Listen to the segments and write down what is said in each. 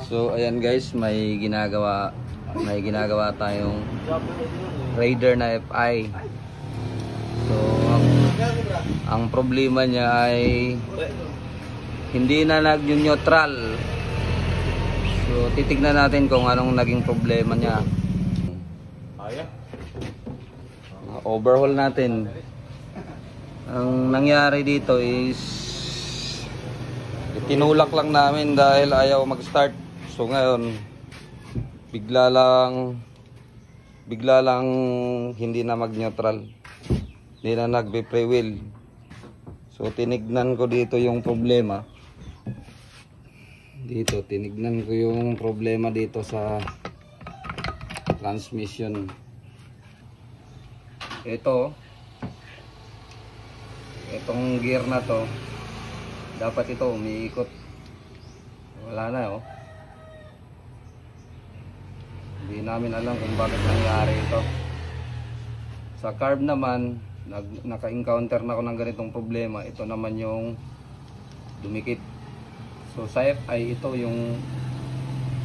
So ayan guys, may ginagawa tayong Raider na FI. So ang problema niya ay hindi na nag-neutral. So titignan natin kung anong naging problema niya. Overhaul natin. Ang nangyari dito is tinulak lang namin dahil ayaw mag-start. So ngayon bigla lang hindi na mag-neutral. Hindi na nagbe-freewheel. So tinignan ko dito yung problema. Tinignan ko yung problema dito sa transmission. Itong gear na to, dapat ito umiikot. Wala na Hindi namin alam kung bakit nangyari ito. Sa carb naman, naka-encounter na ako ng ganitong problema. Ito naman yung dumikit. So sa FI, ito yung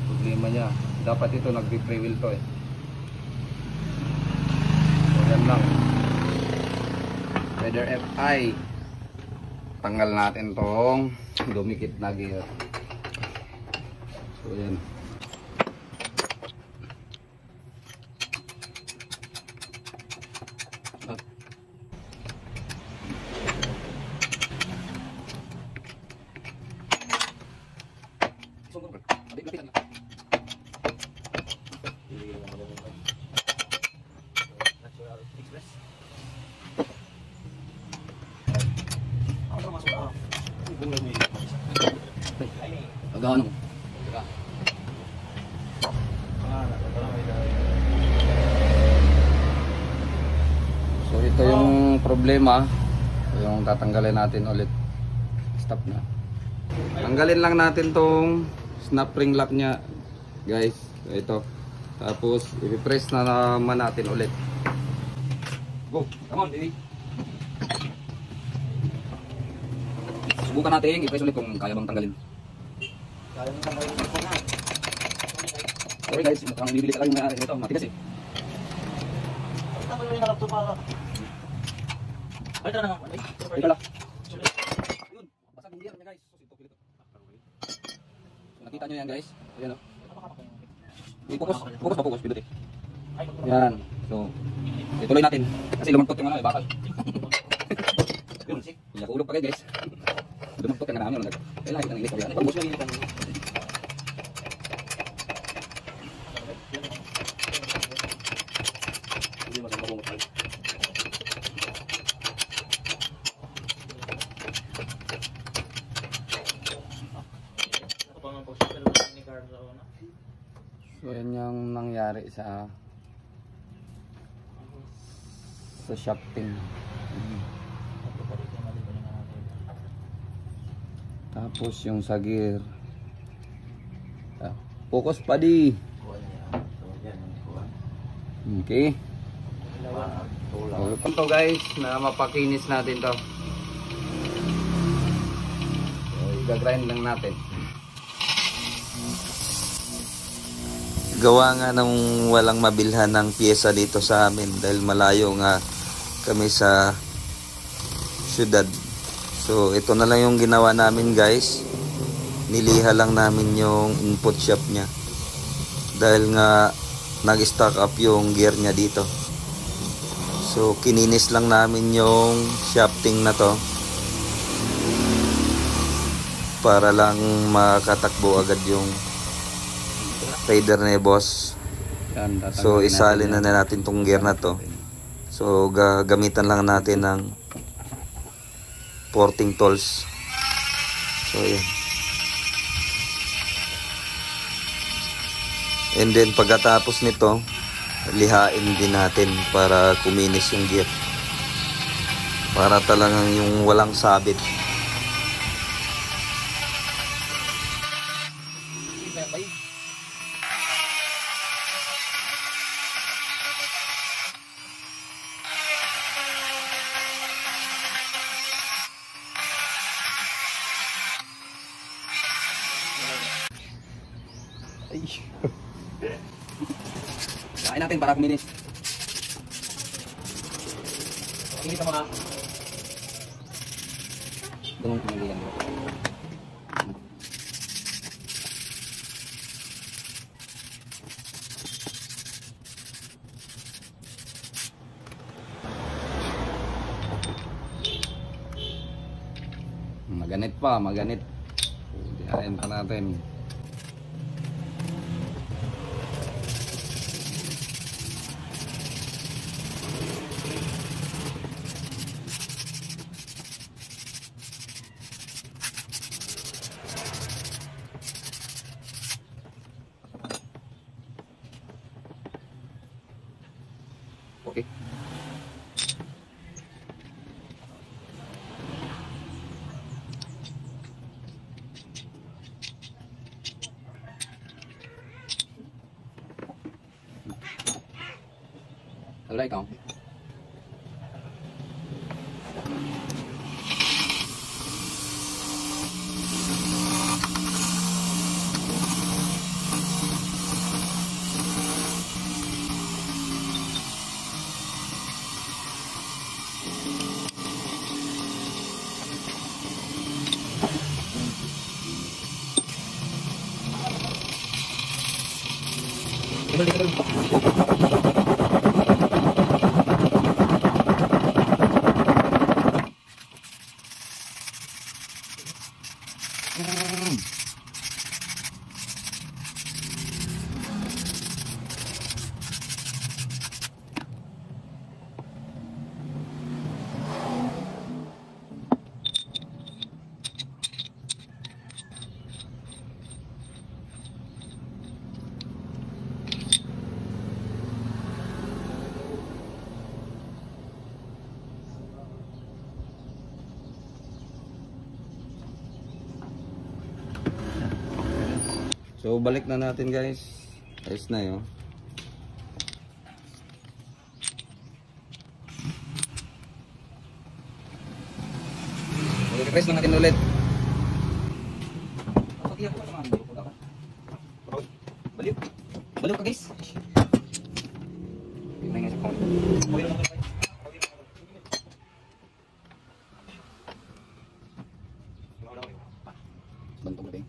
problema niya. Dapat ito nagbe-freewheel to So yan lang. Raider FI. Tanggal natin tong dumikit na gear. So yan. So ito yung problema. Yung tatanggalin natin ulit. Stop na. Tanggalin lang natin tong snap ring lock nya, guys. Ito. Tapos i-press na naman natin ulit. Go. Come on, baby. Subukan natin i-press ulit kung kaya bang tanggalin. Sorry guys, mukhang bibili ka lang yung may-ari nito. Matigas Ay, tara na nga. Ay, pala. Yun, basag yung gear niya guys. So, nakita nyo yan guys. Ayan Focus, pindot Yan. So, ituloy natin. Kasi lumagtot yung bakal. Yun, ulog pa guys. Lumagtot yung namin. Kailangan kita ng ilis. Pag-bus nyo yung So yan yung nangyari sa shafting. Tapos yung sa gear. Focus pa di. Okay. Ito guys, na mapakinis natin to. So i-grind lang natin. Gawa nga nang walang mabilhan ng piyesa dito sa amin dahil malayo nga kami sa syudad. So ito na lang yung ginawa namin guys. Niliha lang namin yung input shaft nya dahil nga nag-stock up yung gear nya dito. So kininis lang namin yung shafting na to para lang makatakbo agad yung Raider na boss. So isalin na natin tong gear na to. So gagamitan lang natin ng porting tools. So yan. And then pagkatapos nito, lihain din natin para kuminis yung gear. Para talagang yung walang sabit. Kain natin para kuminis. Ini sama dengan pemilihan. Maganit pa, maganit. Diyain pa natin. Okay. Ở đây còn So balik na natin guys. Ayos na yun. i-press lang natin ulit. Baliw. Baliw ka guys. Tingnan nga sa phone. Bantog natin.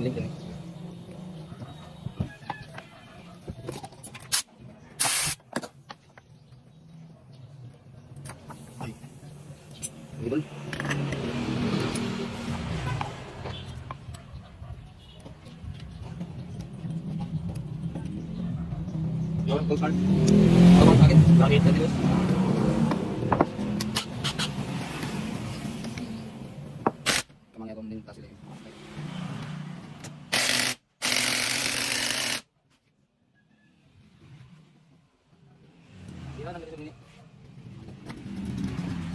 Link ini. Betul. start. Ako sakit. Bakit tadi, Boss? Kamang yatom din tas sila. Iya, nang ganito.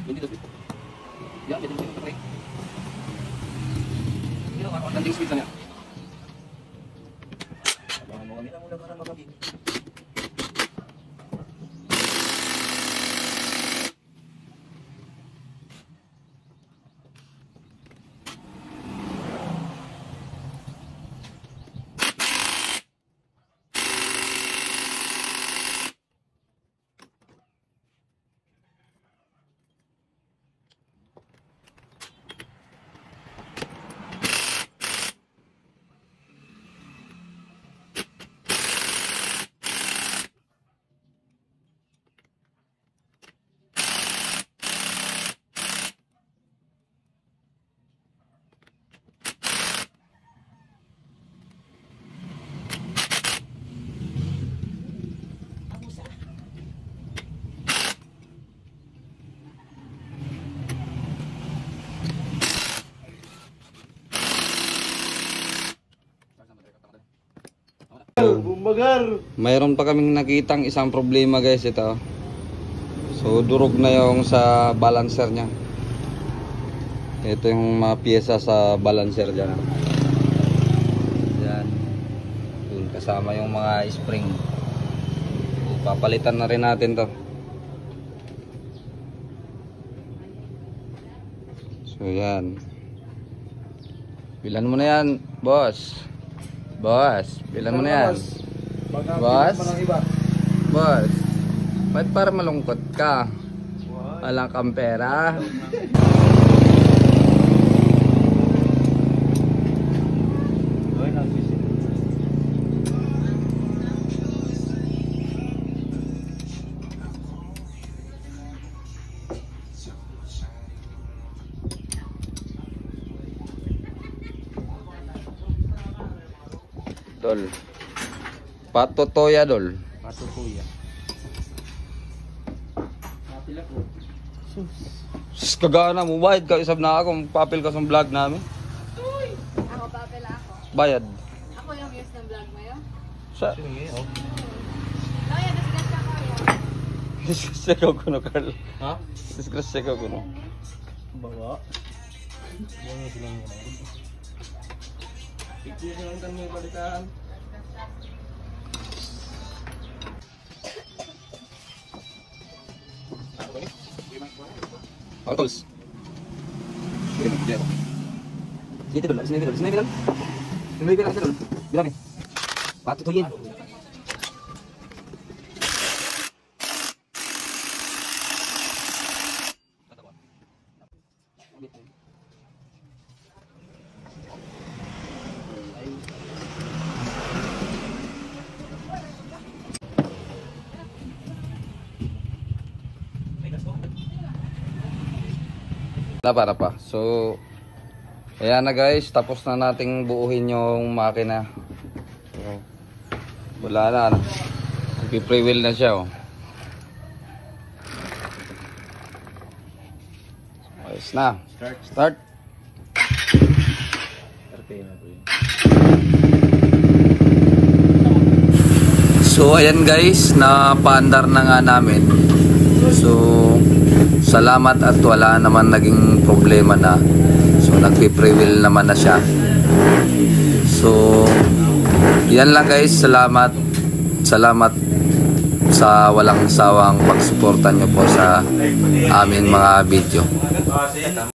Ini tuh. Ya, jadi kita pakai. Ini kalau landing speed kan ya. Abangan mo kami na muna para makabig. Mayroon pa kaming nakitang isang problema guys ito. So durog na yung sa balancer niya. Ito yung mga pyesa sa balancer dyan. Yan. Dun kasama yung mga spring. Papalitan na rin natin to. So yan. Bilan mo na yan, boss. Boss, bilan mo na yan. Boss? Boss, ba't para malungkot ka? Walang kang pera. Dol. Patotoya dol. Patutuya. Napila ko. Sus, kagana mo. Bayad ka. Isab na ako. Papel ka sa vlog namin. Ako, papel ako. Bayad. Ako yung views ng vlog mo yun. Sa... Kaya, discuss ako yun. Disgrasya ka kuno, Carl. Ha? Disgrasya ka kuno. Bawa. Yan yung silang yun. Picture lang kami balikan. Tools. Dito dulu, sini dulu, sini dulu. Sini dulu, bilang nih. Patutuyin. Para pa. So, ayan na guys. Tapos na nating buuhin yung makina. So, wala na. Nagpi-free wheel na siya. Oh. Ayos na. Start. So, ayan guys. Napaandar na nga namin. So, salamat at wala naman naging problema na. So nagpi-free wheel naman na siya. So yan lang guys, salamat sa walang sawang pagsuporta nyo po sa aming mga video.